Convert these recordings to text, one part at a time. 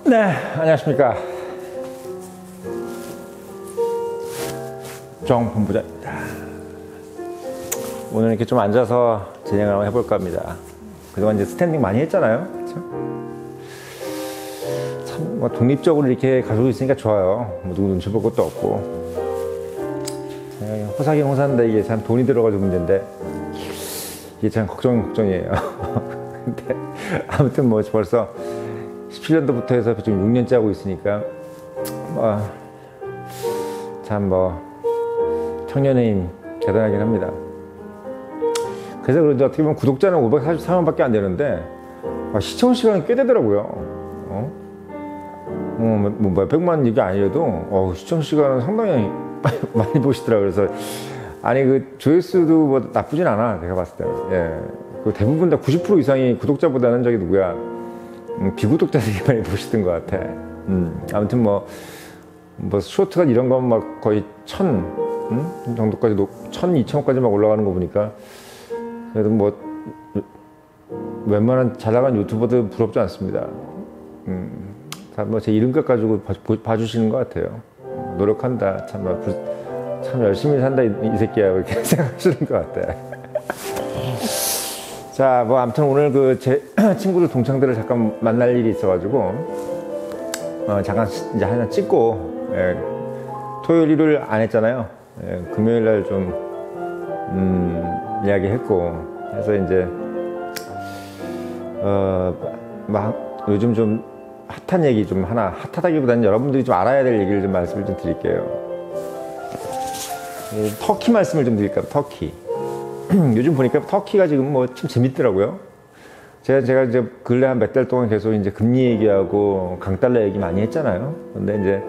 네, 안녕하십니까. 정본부장입니다. 오늘 이렇게 좀 앉아서 진행을 한번 해볼까 합니다. 그동안 이제 스탠딩 많이 했잖아요. 그쵸? 참, 뭐 독립적으로 이렇게 가지고 있으니까 좋아요. 뭐 누구 눈치 볼 것도 없고. 호사긴 호사인데 이게 참 돈이 들어가지고 문제인데, 이게 참 걱정이에요. 근데 아무튼 뭐 벌써 17년도부터 해서 지금 6년째 하고 있으니까, 참 청년의 힘 대단하긴 합니다. 그래서 그런지 어떻게 보면 구독자는 544만 밖에 안 되는데, 시청 시간이 꽤 되더라고요. 뭐 몇백만 이게 아니어도, 시청 시간은 상당히 많이 보시더라고요. 그래서, 아니, 그 조회수도 뭐 나쁘진 않아, 내가 봤을 때는. 예. 그 대부분 다 90% 이상이 구독자보다는 저기 누구야, 비구독자들이 많이 보시던 것 같아. 아무튼 뭐 쇼트가 이런 건 막 거의 1000 정도까지 1000, 2000까지 막 올라가는 거 보니까 그래도 뭐 웬만한 잘 나간 유튜버들 부럽지 않습니다. 다 뭐 제 이름값 가지고 봐주시는 것 같아요. 노력한다, 참 열심히 산다 이 새끼야, 이렇게 생각하시는 것 같아. 자, 뭐 아무튼 오늘 그 제 친구들 동창들을 잠깐 만날 일이 있어가지고 잠깐 이제 하나 찍고, 토요일 일요일 안 했잖아요. 금요일 날 좀 이야기했고 해서 이제 막 요즘 좀 핫한 얘기 좀 하나, 핫하다기보다는 여러분들이 좀 알아야 될 얘기를 좀 말씀을 좀 드릴게요. 터키 말씀을 좀 드릴까요? 터키. 요즘 보니까 터키가 지금 뭐 참 재밌더라고요. 제가 이제 근래 한 몇 달 동안 계속 이제 금리 얘기하고 강달러 얘기 많이 했잖아요. 근데 이제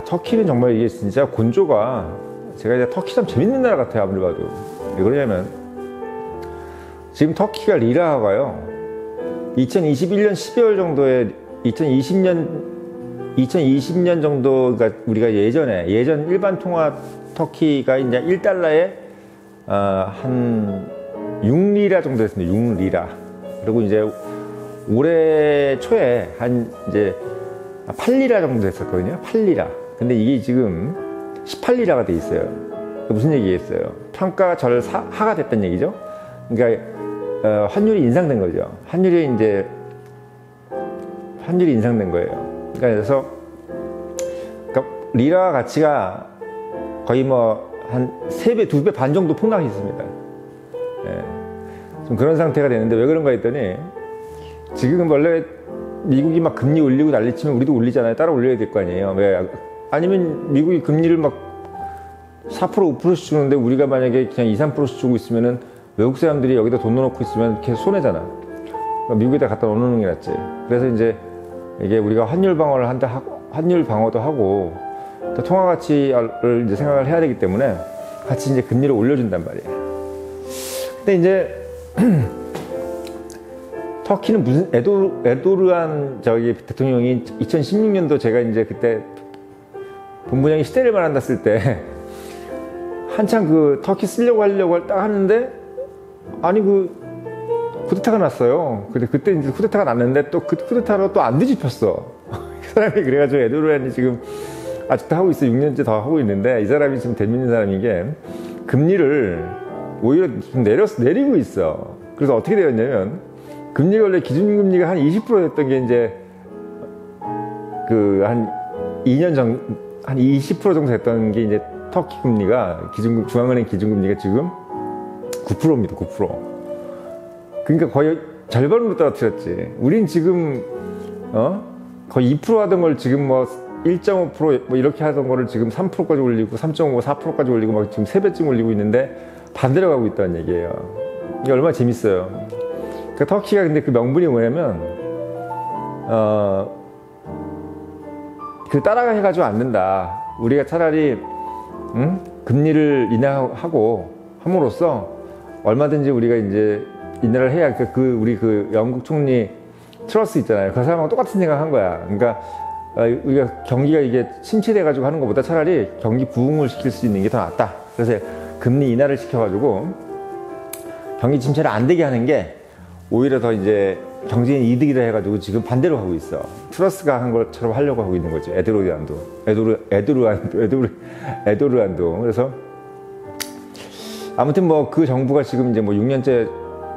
터키는 정말 이게 진짜 곤조가, 제가 이제 터키 참 재밌는 나라 같아요, 아무리 봐도. 왜 그러냐면 지금 터키가 리라가요 2021년 12월 정도에 2020년 정도, 그러니까 우리가 예전 일반 통화 터키가 이제 1달러에 한 6리라 정도 됐습니다. 6리라. 그리고 이제 올해 초에 한 이제 8리라 정도 됐었거든요. 8리라. 근데 이게 지금 18리라가 돼 있어요. 무슨 얘기겠어요? 평가 절하가 됐다는 얘기죠. 그러니까 환율이 인상된 거죠. 환율이 인상된 거예요. 그래서 리라 가치가 거의 뭐 한 3배, 2배 반 정도 폭락했습니다. 좀 그런 상태가 되는데 왜 그런가 했더니, 지금 원래 미국이 막 금리 올리고 난리치면 우리도 올리잖아요. 따라 올려야 될 거 아니에요. 왜? 아니면 미국이 금리를 막 4%, 5%씩 주는데 우리가 만약에 그냥 2, 3%씩 주고 있으면은 외국 사람들이 여기다 돈 넣어놓고 있으면 계속 손해잖아. 그러니까 미국에다 갖다 넣어놓는 게 낫지. 그래서 이제 이게 우리가 환율 방어도 하고 또 통화 가치를 이제 생각을 해야 되기 때문에 같이 이제 금리를 올려준단 말이에요. 근데 이제 터키는 무슨 에도르안 저기 대통령이 2016년도 제가 이제 그때 본부장이 시대를 말한다쓸 때 한창 그 터키 쓰려고 하려고 딱 하는데, 아니 쿠데타가 났어요. 근데 그때 이제 쿠데타가 났는데 또 그 쿠데타로 또 안 뒤집혔어. 그 사람이 그래가지고 에도르안이 지금 아직도 하고 있어. 6년째 더 하고 있는데, 이 사람이 지금 재밌는 사람인 게 금리를 오히려 좀 내리고 있어. 그래서 어떻게 되었냐면, 금리가 원래 기준금리가 한 20% 됐던 게 이제 한 2년 전 한 20% 정도 됐던 게 이제 터키 금리가 중앙은행 기준금리가 지금 9%입니다. 9%. 그러니까 거의 절반으로 떨어뜨렸지. 우린 지금 거의 2% 하던 걸 지금 뭐 1.5% 뭐 이렇게 하던 거를 지금 3%까지 올리고 3.5, 4%까지 올리고 막 지금 3배쯤 올리고 있는데 반대로 가고 있다는 얘기예요. 이게 얼마나 재밌어요. 그러니까 터키가 근데 그 명분이 뭐냐면 그 따라가 해가지고 안 된다. 우리가 차라리 금리를 인하하고 함으로써 얼마든지 우리가 이제 인하를 해야, 우리 영국 총리 트러스 있잖아요. 그 사람하고 똑같은 생각한 거야. 그러니까 우리가 경기가 이게 침체돼가지고 하는 것보다 차라리 경기 부흥을 시킬 수 있는 게 더 낫다. 그래서 금리 인하를 시켜가지고 경기 침체를 안 되게 하는 게 오히려 더 이제 경제인 이득이라 해가지고 지금 반대로 하고 있어. 트러스가 한 것처럼 하려고 하고 있는 거지. 에도르안도. 그래서 아무튼 뭐 그 정부가 지금 이제 뭐 6년째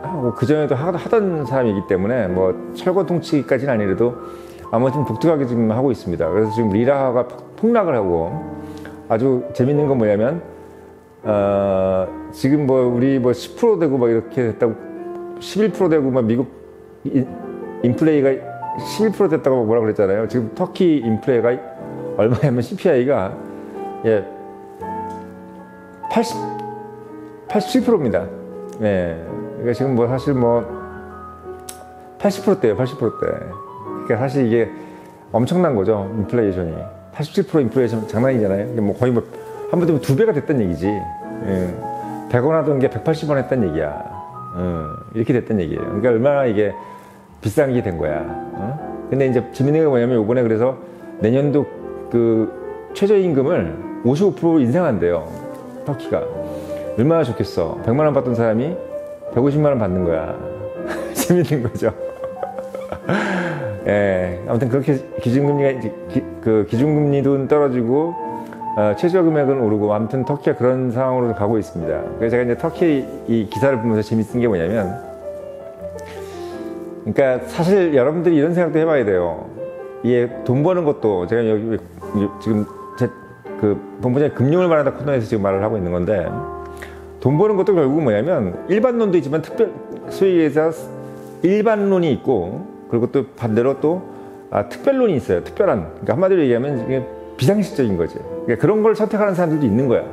하고 그 전에도 하던 사람이기 때문에 뭐 철거 통치까지는 아니라도 아무튼 독특하게 지금 하고 있습니다. 그래서 지금 리라가 폭락을 하고 아주 재밌는 건 뭐냐면 지금 뭐 우리 뭐 10% 되고 막 이렇게 됐다고 11% 되고 막 미국 인플레이가 11% 됐다고 뭐라 그랬잖아요. 지금 터키 인플레이가 얼마냐면 CPI가 87%입니다. 네. 그러니까 지금 뭐 사실 뭐 80%대예요. 80%대. 그러니까 사실 이게 엄청난 거죠. 인플레이션이 87% 인플레이션 장난이잖아요. 뭐 거의 뭐 한 번 되면 2배가 됐단 얘기지. 100원 하던 게 180원 했단 얘기야. 이렇게 됐단 얘기예요. 그러니까 얼마나 이게 비싼 게 된 거야. 근데 이제 재밌는 게 뭐냐면 이번에 그래서 내년도 그 최저임금을 55% 인상한대요. 터키가. 얼마나 좋겠어. 100만 원 받던 사람이 150만 원 받는 거야. 재밌는 거죠. 예, 아무튼 그렇게 기준금리가 기준금리도 떨어지고 최저금액은 오르고 아무튼 터키가 그런 상황으로 가고 있습니다. 그래서 제가 이제 터키 이 기사를 보면서 재밌은 게 뭐냐면, 그러니까 사실 여러분들이 이런 생각도 해봐야 돼요. 이게 돈 버는 것도 제가 여기 지금 제 그 본부장의 금융을 말하다 코너에서 지금 말을 하고 있는 건데, 돈 버는 것도 결국은 뭐냐면 일반론도 있지만 소위 얘기해서 일반론이 있고, 그리고 또 반대로 또 특별론이 있어요. 특별한. 그러니까 한마디로 얘기하면 이게 비상식적인 거지. 그러니까 그런 걸 선택하는 사람들도 있는 거야.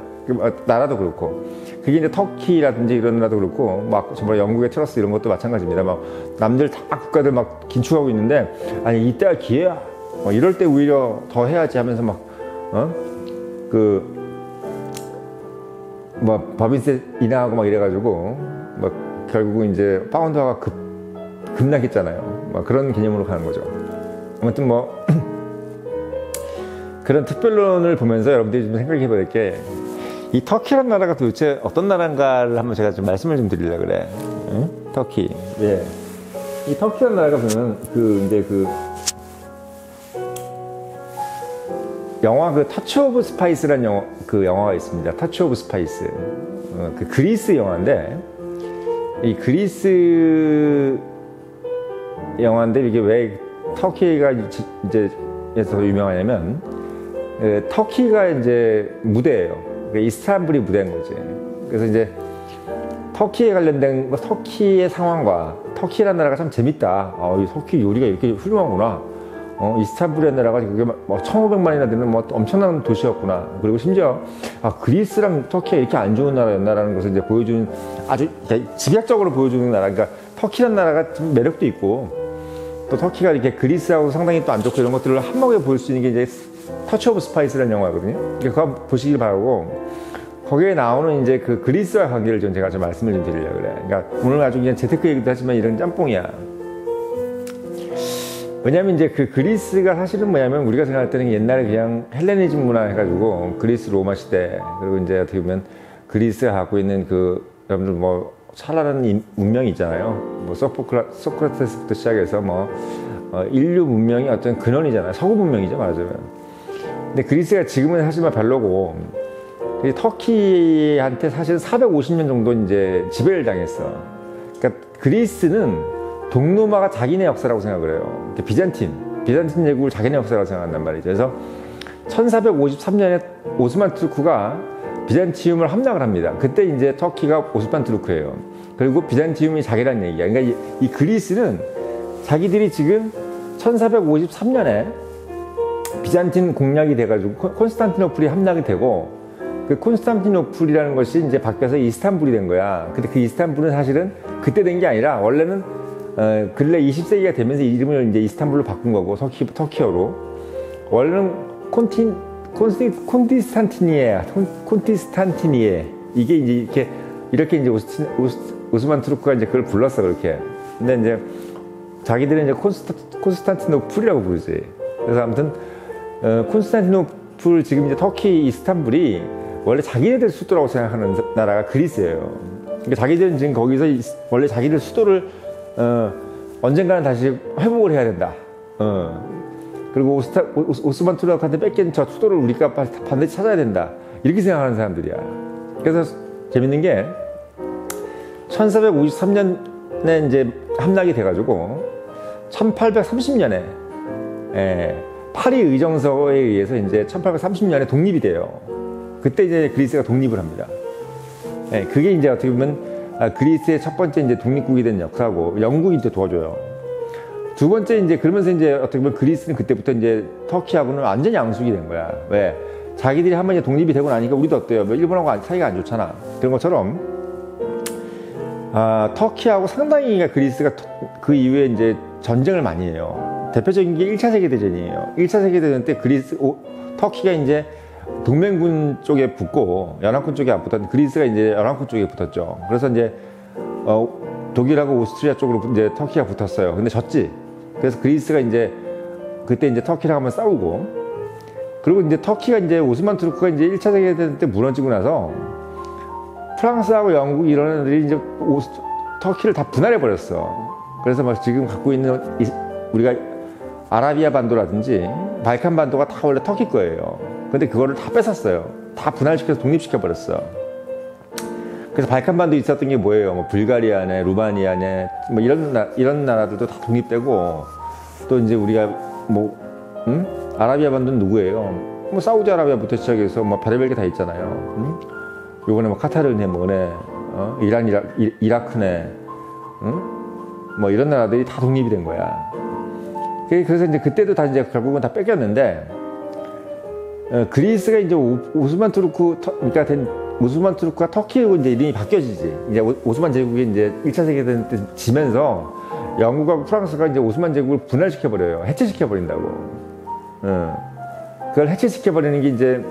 나라도 그렇고. 그게 이제 터키라든지 이런 나라도 그렇고, 막 정말 영국의 트러스 이런 것도 마찬가지입니다. 막 남들 다 국가들 막 긴축하고 있는데, 아니 이때가 기회야. 이럴 때 오히려 더 해야지 하면서 막 법인세 인하하고 막 이래가지고 막 결국은 이제 파운드화가 급락했잖아요. 막 그런 개념으로 가는 거죠. 아무튼 뭐 그런 특별론을 보면서 여러분들이 좀 생각해 볼 게, 이 터키라는 나라가 도대체 어떤 나라인가를 한번 제가 좀 말씀을 좀 드리려고 그래. 응? 터키. 예. 이 터키라는 나라가 보면 영화 터치 오브 스파이스라는 영화가 있습니다. 터치 오브 스파이스. 그 그리스 영화인데, 이 그리스 영화인데 이게 왜 터키가 이제 에서 유명하냐면, 터키가 이제 무대예요. 그러니까 이스탄불이 무대인 거지. 그래서 이제 터키에 관련된 터키의 상황과, 터키라는 나라가 참 재밌다. 이 터키 요리가 이렇게 훌륭하구나. 이스탄불이라는 나라가 그게 막 1,500만이나 되는 뭐 엄청난 도시였구나. 그리고 심지어 그리스랑 터키가 이렇게 안 좋은 나라였나라는 것을 이제 보여주는, 아주 집약적으로 보여주는 나라. 그러니까 터키라는 나라가 좀 매력도 있고, 또 터키가 이렇게 그리스하고 상당히 또 안 좋고 이런 것들을 한몫에 볼 수 있는 게 이제 터치 오브 스파이스라는 영화거든요. 그거 보시길 바라고, 거기에 나오는 이제 그 그리스와 관계를 좀 제가 좀 말씀을 좀 드리려고 그래. 그러니까 오늘 아주 그냥 재테크 얘기도 하지만 이런 짬뽕이야. 왜냐면 이제 그 그리스가 사실은 뭐냐면 우리가 생각할 때는 옛날에 그냥 헬레니즘 문화 해가지고 그리스 로마 시대, 그리고 이제 어떻게 보면 그리스가 갖고 있는 그 여러분들 뭐 찬란한 문명이 있잖아요. 뭐 소크라테스부터 시작해서 인류 문명이 어떤 근원이잖아요. 서구 문명이죠, 말하자면. 근데 그리스가 지금은 사실 별로고, 터키한테 사실 450년 정도 이제 지배를 당했어. 그러니까 그리스는 동로마가 자기네 역사라고 생각을 해요. 비잔틴 제국을 자기네 역사라고 생각한단 말이죠. 그래서 1453년에 오스만 투르크가 비잔티움을 함락을 합니다. 그때 이제 터키가 오스만 투르크예요. 그리고 비잔티움이 자기란 얘기야. 그러니까 이 그리스는 자기들이 지금 1453년에 비잔틴 공략이 돼가지고 콘스탄티노플이 함락이 되고, 그 콘스탄티노플이라는 것이 이제 바뀌어서 이스탄불이 된 거야. 근데 그 이스탄불은 사실은 그때 된 게 아니라 원래는 근래 20세기가 되면서 이름을 이제 이스탄불로 바꾼 거고, 터키어로. 원래는 콘티스탄티니에. 이게 이제 이렇게 이제 오스만 투르크가 이제 그걸 불렀어, 그렇게. 근데 이제 자기들은 이제 콘스탄티노플이라고 부르지. 그래서 아무튼, 콘스탄티노플 지금 이제 터키 이스탄불이 원래 자기네들 수도라고 생각하는 나라가 그리스예요. 그러니까 자기들은 지금 거기서 원래 자기들 수도를 언젠가는 다시 회복을 해야 된다. 그리고 오스만 투르크한테 뺏긴 저 수도를 우리가 반드시 찾아야 된다. 이렇게 생각하는 사람들이야. 그래서 재밌는 게 1453년에 이제 함락이 돼가지고 1830년에 파리 의정서에 의해서 이제 1830년에 독립이 돼요. 그때 이제 그리스가 독립을 합니다. 그게 이제 어떻게 보면 그리스의 첫 번째 이제 독립국이 된 역사고 영국이 이제 도와줘요. 두 번째 이제 그러면서 이제 어떻게 보면 그리스는 그때부터 이제 터키하고는 완전히 양수기 된 거야. 왜? 자기들이 한번 이제 독립이 되고 나니까 우리도 어때요? 뭐 일본하고 사이가 안 좋잖아. 그런 것처럼 터키하고 상당히 그리스가 그 이후에 이제 전쟁을 많이 해요. 대표적인 게 1차 세계대전이에요. 1차 세계대전 때 터키가 이제 동맹군 쪽에 붙고 연합군 쪽에 안 붙었는데 그리스가 이제 연합군 쪽에 붙었죠. 그래서 이제 독일하고 오스트리아 쪽으로 이제 터키가 붙었어요. 근데 졌지. 그래서 그리스가 이제 그때 이제 터키랑 한번 싸우고 그리고 이제 터키가 이제 오스만 투르크가 이제 1차 세계대전 때 무너지고 나서 프랑스하고 영국 이런 애들이 이제 터키를 다 분할해 버렸어. 그래서 막 지금 갖고 있는 우리가 아라비아 반도라든지 발칸 반도가 다 원래 터키 거예요. 근데 그거를 다 뺏었어요. 다 분할시켜서 독립시켜 버렸어. 그래서 발칸 반도 있었던 게 뭐예요? 뭐 불가리아네, 루마니아네, 뭐 이런 나라들도 다 독립되고 또 이제 우리가 아라비아 반도는 누구예요? 뭐 사우디아라비아부터 시작해서 뭐 별의별 게 다 있잖아요. 요번에 뭐 카타르네, 뭐네, 이란, 이라크네, 뭐 이런 나라들이 다 독립이 된 거야. 그래서 이제 그때도 다 이제 결국은 다 뺏겼는데, 그리스가 이제 오스만 투르크가 터키하고 이제 이름이 바뀌어지지. 이제 오스만 제국이 이제 1차 세계대전 때 지면서 영국하고 프랑스가 이제 오스만 제국을 분할시켜버려요. 해체시켜버린다고. 그걸 해체시켜버리는 게 이제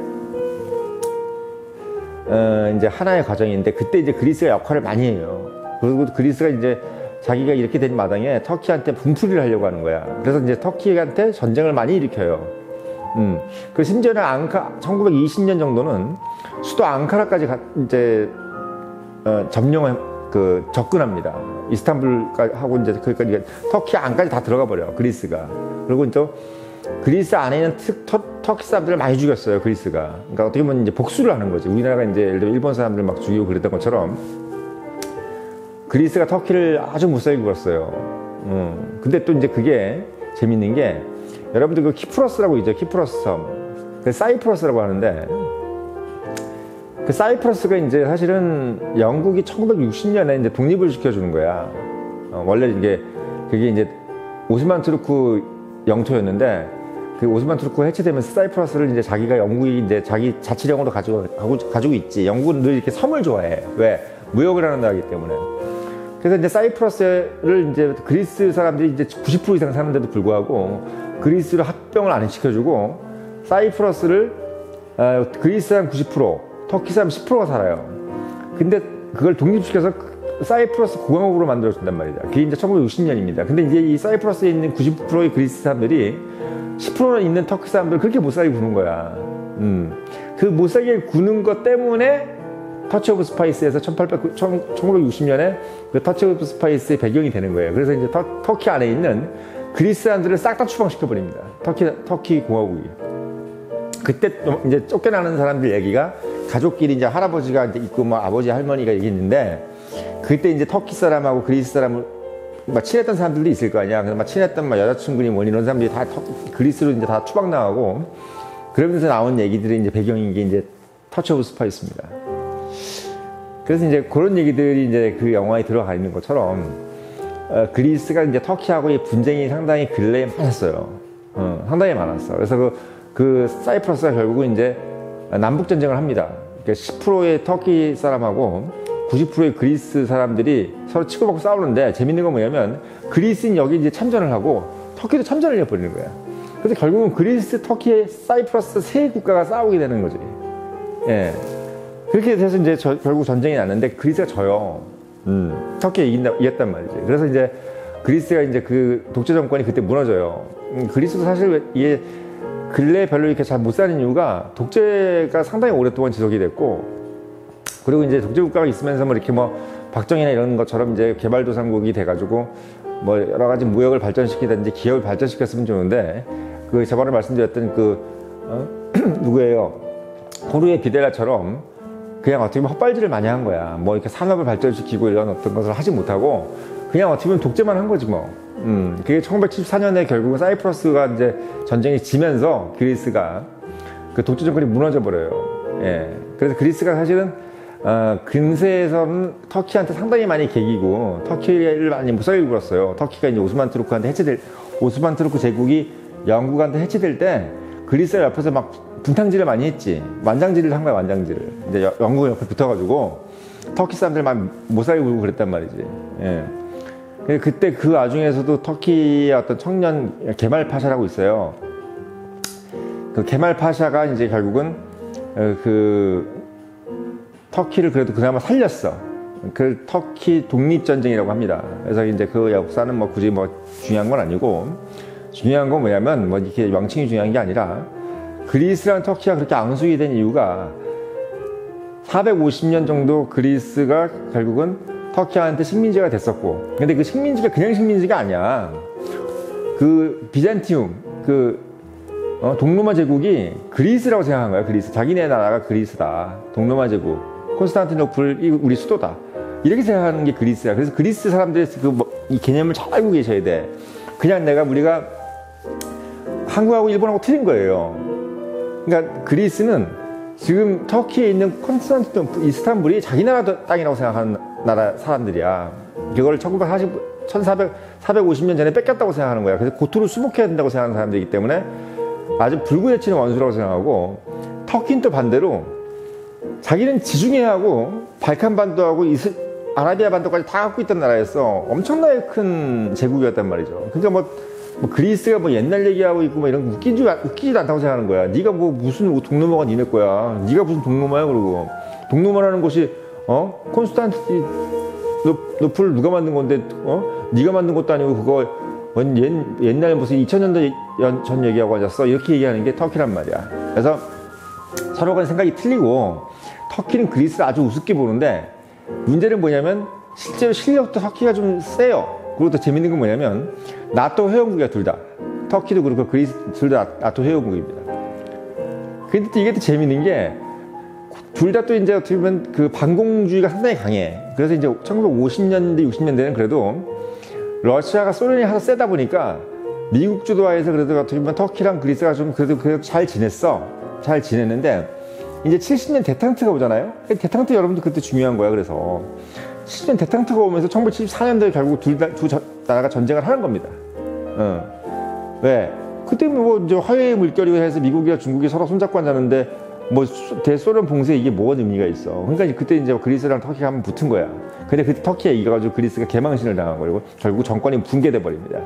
하나의 과정인데 그때 이제 그리스가 역할을 많이 해요. 그리고 그리스가 이제 자기가 이렇게 된 마당에 터키한테 분풀이를 하려고 하는 거야. 그래서 이제 터키한테 전쟁을 많이 일으켜요. 그 심지어는 1920년 정도는 수도 앙카라까지 이제 접근합니다. 이스탄불하고 이제 그러니까 터키 안까지 다 들어가 버려 그리스가. 그리고 또 그리스 안에 있는 터키 사람들을 많이 죽였어요. 그리스가. 그러니까 어떻게 보면 이제 복수를 하는 거지. 우리나라가 이제 예를 들어 일본 사람들 막 죽이고 그랬던 것처럼 그리스가 터키를 아주 무사히 굴었어요. 근데 또 이제 그게 재밌는 게 여러분들 그 키프로스라고 있죠. 키프로스 섬. 그 사이프러스라고 하는데 그 사이프러스가 이제 사실은 영국이 1960년에 이제 독립을 시켜주는 거야. 원래 그게 이제 오스만 투르크 영토였는데 그 오스만 투르크가 해체되면서 사이프러스를 이제 영국이 이제 자기 자치령으로 가지고 있지. 영국은 늘 이렇게 섬을 좋아해. 왜? 무역을 하는 나라이기 때문에. 그래서 이제 사이프러스를 이제 그리스 사람들이 이제 90% 이상 사는데도 불구하고 그리스를 합병을 안 시켜주고 사이프러스를 그리스 사람 90%, 터키 사람 10%가 살아요. 근데 그걸 독립시켜서 사이프러스 공화국으로 만들어준단 말이다. 그게 이제 1960년입니다. 근데 이제 이 사이프러스에 있는 90%의 그리스 사람들이 10% 있는 터키 사람들을 그렇게 못 살게 구는 거야. 그 못 살게 구는 것 때문에 터치 오브 스파이스에서 1960년에 그 터치 오브 스파이스의 배경이 되는 거예요. 그래서 이제 터키 안에 있는 그리스 사람들을 싹 다 추방시켜버립니다. 터키 공화국이. 그때 이제 쫓겨나는 사람들 얘기가 가족끼리 이제 할아버지가 이제 있고 뭐 아버지 할머니가 여기 있는데 그때 이제 터키 사람하고 그리스 사람을 막 친했던 사람들도 있을 거 아니야. 그래서 막 친했던 막 여자친구니 뭐니 이런 사람들이 다 그리스로 이제 다 추방당하고 그러면서 나온 얘기들이 이제 배경인 게 이제 터치 오브 스파이스입니다. 그래서 이제 그런 얘기들이 이제 그 영화에 들어가 있는 것처럼 그리스가 이제 터키하고의 분쟁이 상당히 근래에 많았어요. 상당히 많았어. 그래서 그 사이프러스가 결국은 이제 남북 전쟁을 합니다. 그러니까 10%의 터키 사람하고 90%의 그리스 사람들이 서로 치고받고 싸우는데 재밌는 건 뭐냐면 그리스는 여기 이제 참전을 하고 터키도 참전을 해버리는 거야. 그래서 결국은 그리스, 터키, 사이프러스 세 국가가 싸우게 되는 거지. 예. 그렇게 돼서 이제 결국 전쟁이 났는데 그리스가 져요. 터키가 이겼단 말이지. 그래서 이제 그리스가 이제 그 독재 정권이 그때 무너져요. 그리스도 사실 이게 근래 별로 이렇게 잘 못 사는 이유가 독재가 상당히 오랫동안 지속이 됐고 그리고 이제 독재 국가가 있으면서 뭐 이렇게 뭐 박정희나 이런 것처럼 이제 개발도상국이 돼가지고 뭐 여러 가지 무역을 발전시키든지 기업을 발전시켰으면 좋은데, 그 저번에 말씀드렸던 누구예요? 호르헤 비델라처럼 그냥 어떻게 보면 헛발질을 많이 한 거야. 뭐 이렇게 산업을 발전시키고 이런 어떤 것을 하지 못하고 그냥 어떻게 보면 독재만 한 거지 뭐. 그게 1974년에 결국은 사이프러스가 이제 전쟁이 지면서 그리스가 그 독재 정권이 무너져 버려요. 예. 그래서 그리스가 사실은 근세에서는 터키한테 상당히 많이 개기고 터키를 많이 무사히 굴었어요. 터키가 이제 오스만 투르크 제국이 영국한테 해체될 때 그리스가 옆에서 막 분탕질을 많이 했지. 완장질을 한 거야, 완장질을. 이제 영국 옆에 붙어가지고 터키 사람들 막 무사히 굴고 그랬단 말이지. 예. 그때 그 와중에서도 터키의 어떤 청년 게말 파샤라고 있어요. 그 게말 파샤가 이제 결국은 터키를 그래도 그나마 살렸어. 그 터키 독립전쟁이라고 합니다. 그래서 이제 그 역사는 뭐 굳이 뭐 중요한 건 아니고, 중요한 건 뭐냐면 뭐 이렇게 명칭이 중요한 게 아니라 그리스랑 터키가 그렇게 앙숙이 된 이유가 450년 정도 그리스가 결국은 터키한테 식민지가 됐었고, 근데 그 식민지가 그냥 식민지가 아니야. 그 비잔티움, 동로마 제국이 그리스라고 생각한 거야. 그리스. 자기네 나라가 그리스다. 동로마 제국. 콘스탄티노플이 우리 수도다. 이렇게 생각하는 게 그리스야. 그래서 그리스 사람들의 이 개념을 잘 알고 계셔야 돼. 그냥 우리가 한국하고 일본하고 틀린 거예요. 그러니까 그리스는 지금 터키에 있는 콘스탄티노플, 이스탄불이 자기 나라 땅이라고 생각하는 나라 사람들이야. 그걸 1450년 전에 뺏겼다고 생각하는 거야. 그래서 고토를 수복해야 된다고 생각하는 사람들이기 때문에 아주 불구에치는 원수라고 생각하고, 터키는 또 반대로 자기는 지중해하고 발칸반도하고 아라비아 반도까지 다 갖고 있던 나라였어. 엄청나게 큰 제국이었단 말이죠. 그러니까 뭐 그리스가 뭐 옛날 얘기하고 있고 뭐 이런 거 웃기지도 않다고 생각하는 거야. 네가 뭐 무슨 동로마가 니네 거야. 네가 무슨 동로마야. 그러고 동로마라는 곳이 콘스탄티노플 누가 만든 건데 네가 만든 것도 아니고 그거 옛날 무슨 2000년도 전 얘기하고 앉았어. 이렇게 얘기하는 게 터키란 말이야. 그래서 서로 간 생각이 틀리고, 터키는 그리스를 아주 우습게 보는데, 문제는 뭐냐면 실제로 실력도 터키가 좀 세요. 그리고 더 재밌는 건 뭐냐면 나토 회원국이야, 둘 다. 터키도 그렇고 그리스 둘 다 나토 회원국입니다. 근데 또 이게 또 재밌는 게 둘 다 또 이제 어떻게 보면 그 반공주의가 상당히 강해. 그래서 이제 1950년대 60년대는 그래도 러시아가 소련이 하도 세다 보니까 미국 주도하에서 그래도 어떻게 보면 터키랑 그리스가 좀 그래도 잘 지냈어. 잘 지냈는데 이제 70년 대탕트가 오잖아요. 대탕트 여러분들 그때 중요한 거야. 그래서 70년 대탕트가 오면서 1974년도에 결국 두 나라가 전쟁을 하는 겁니다. 왜? 그때 뭐 이제 화해의 물결이 해서 미국이랑 중국이 서로 손잡고 앉았는데 뭐 대소련 봉쇄 이게 뭐가 의미가 있어. 그러니까 그때 이제 그리스랑 터키가 한번 붙은 거야. 근데 그때 터키에 이겨가지고 그리스가 개망신을 당한 거고 결국 정권이 붕괴돼 버립니다.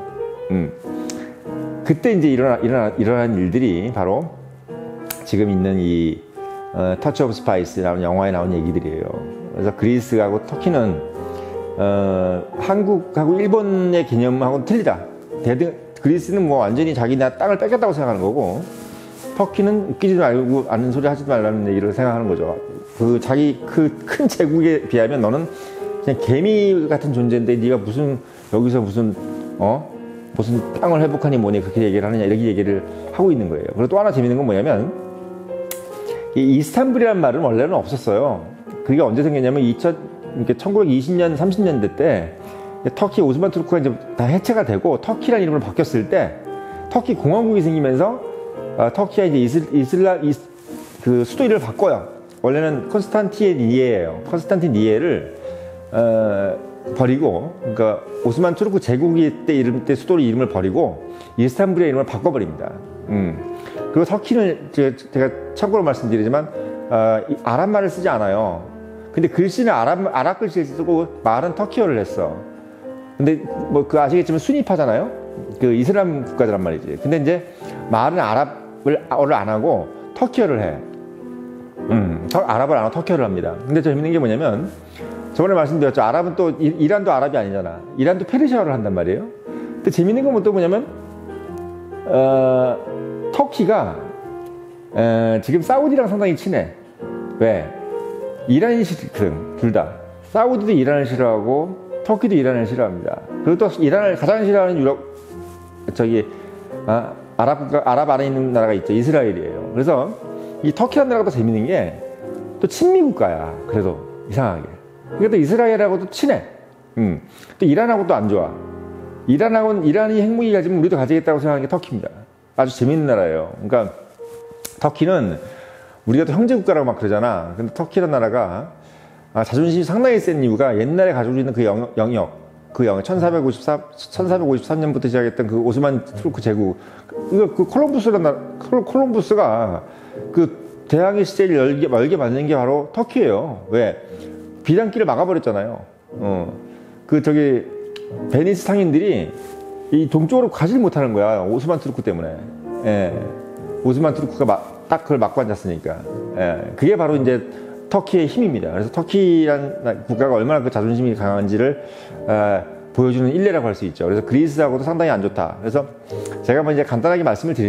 그때 이제 일어난 일들이 바로 지금 있는 이 터치 오브 스파이스라는 영화에 나온 얘기들이에요. 그래서 그리스하고 터키는 한국하고 일본의 개념하고는 틀리다. 그리스는 뭐 완전히 자기 나라 땅을 뺏겼다고 생각하는 거고, 터키는 웃기지도 말고 아는 소리 하지 말라는 얘기를 생각하는 거죠. 자기 큰 제국에 비하면 너는 그냥 개미 같은 존재인데 네가 여기서 무슨 땅을 회복하니 뭐니 그렇게 얘기를 하느냐, 이렇게 얘기를 하고 있는 거예요. 그리고 또 하나 재밌는 건 뭐냐면 이 이스탄불이라는 말은 원래는 없었어요. 그게 언제 생겼냐면 1920년 30년대 때 터키 오스만 투르크가 이제 다 해체가 되고 터키라는 이름으로 바뀌었을 때 터키 공화국이 생기면서 터키가 이제 그 수도 이름을 바꿔요. 원래는 콘스탄티니예예요. 콘스탄티니예를 버리고, 그러니까 오스만 투르크 제국이 때 수도 이름을 버리고 이스탄불의 이름을 바꿔버립니다. 그리고 터키는 제가 참고로 말씀드리지만 아랍말을 쓰지 않아요. 근데 글씨는 아랍 글씨를 쓰고 말은 터키어를 했어. 근데 뭐 아시겠지만 순위파잖아요. 그 이슬람 국가들란 말이지. 근데 이제 말은 아랍어를 안 하고 터키어를 해. 아랍을 안 하고 터키어를 합니다. 근데 재밌는 게 뭐냐면 저번에 말씀드렸죠. 아랍은 또 이란도 아랍이 아니잖아. 이란도 페르시아어를 한단 말이에요. 근데 재밌는 건 또 뭐냐면 터키가 지금 사우디랑 상당히 친해. 왜? 이란이시거든, 둘 다. 사우디도 이란을 싫어하고 터키도 이란을 싫어합니다. 그리고 또 이란을 가장 싫어하는 유럽 아랍 안에 있는 나라가 있죠. 이스라엘이에요. 그래서 이 터키라는 나라가 더 재밌는 게 또 친미 국가야. 그래도 이상하게. 그게 또 이스라엘하고도 친해. 또 이란하고도 안 좋아. 이란이 핵무기 가지면 우리도 가지겠다고 생각하는 게 터키입니다. 아주 재밌는 나라예요. 그러니까 터키는 우리가 또 형제 국가라고 막 그러잖아. 근데 터키라는 나라가 자존심이 상당히 센 이유가 옛날에 가지고 있는 그 영역 1453년부터 시작했던 그 오스만 투르크 제국, 그 콜럼부스가 그 대항해 시대를 열게 만든 게 바로 터키예요. 왜? 비단길을 막아버렸잖아요. 베니스 상인들이 이 동쪽으로 가지 못하는 거야. 오스만 투르크 때문에. 예. 오스만 투르크가 딱 그걸 막고 앉았으니까. 예. 그게 바로 이제 터키의 힘입니다. 그래서 터키란 국가가 얼마나 그 자존심이 강한지를 보여주는 일례라고 할 수 있죠. 그래서 그리스하고도 상당히 안 좋다. 그래서 제가 뭐 이제 간단하게 말씀을 드리는